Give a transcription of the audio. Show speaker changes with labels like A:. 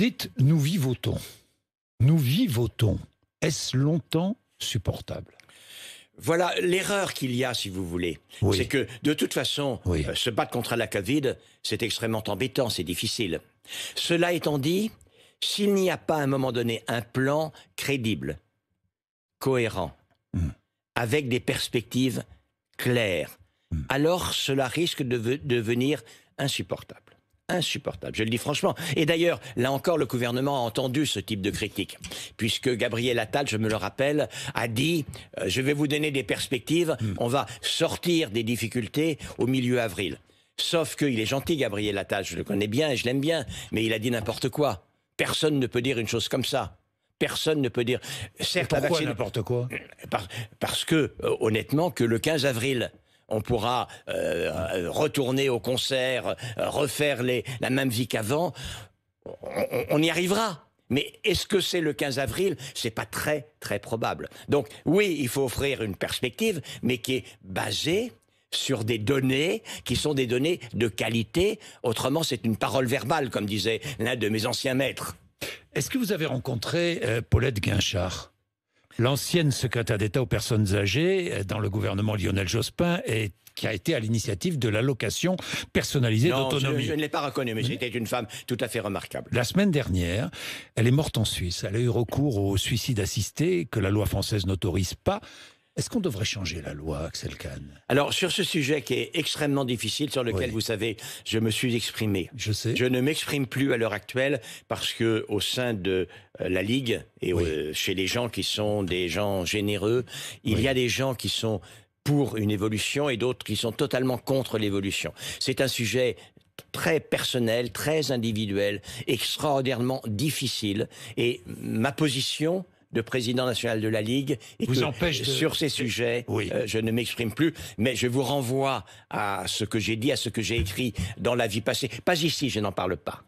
A: dites, nous vivotons. Nous vivotons. Est-ce longtemps supportable?
B: Voilà l'erreur qu'il y a, si vous voulez.
A: Oui.
B: C'est que, de toute façon,
A: Oui.
B: se battre contre la Covid, c'est extrêmement embêtant, c'est difficile. Cela étant dit, s'il n'y a pas à un moment donné un plan crédible, cohérent, avec des perspectives claires, alors cela risque de devenir insupportable. Insupportable, je le dis franchement. Et d'ailleurs, là encore, le gouvernement a entendu ce type de critique, puisque Gabriel Attal, je me le rappelle, a dit « Je vais vous donner des perspectives, on va sortir des difficultés au milieu avril ». Sauf qu'il est gentil, Gabriel Attal, je le connais bien et je l'aime bien, mais il a dit n'importe quoi. Personne ne peut dire une chose comme ça. Personne ne peut dire... Certes,
A: Pourquoi n'importe quoi?
B: Parce que, honnêtement, que le 15 avril... on pourra retourner au concert, refaire la même vie qu'avant, on y arrivera. Mais est-ce que c'est le 15 avril? C'est pas très, très probable. Donc oui, il faut offrir une perspective, mais qui est basée sur des données qui sont des données de qualité. Autrement, c'est une parole verbale, comme disait l'un de mes anciens maîtres.
A: Est-ce que vous avez rencontré Paulette Guinchard, l'ancienne secrétaire d'État aux personnes âgées dans le gouvernement Lionel Jospin et qui a été à l'initiative de l'allocation personnalisée d'autonomie?
B: Je ne l'ai pas reconnue, mais c'était une femme tout à fait remarquable.
A: La semaine dernière, elle est morte en Suisse. Elle a eu recours au suicide assisté que la loi française n'autorise pas. Est-ce qu'on devrait changer la loi, Axel Kahn?
B: Alors, sur ce sujet qui est extrêmement difficile, sur lequel, vous savez, je me suis exprimé.
A: Je sais.
B: Je ne m'exprime plus à l'heure actuelle parce que, au sein de la Ligue et chez les gens qui sont des gens généreux, il y a des gens qui sont pour une évolution et d'autres qui sont totalement contre l'évolution. C'est un sujet très personnel, très individuel, extraordinairement difficile. Et ma position de président national de la Ligue et
A: vous empêche
B: sur ces sujets, je ne m'exprime plus, mais je vous renvoie à ce que j'ai dit, à ce que j'ai écrit dans la vie passée. Pas ici, je n'en parle pas.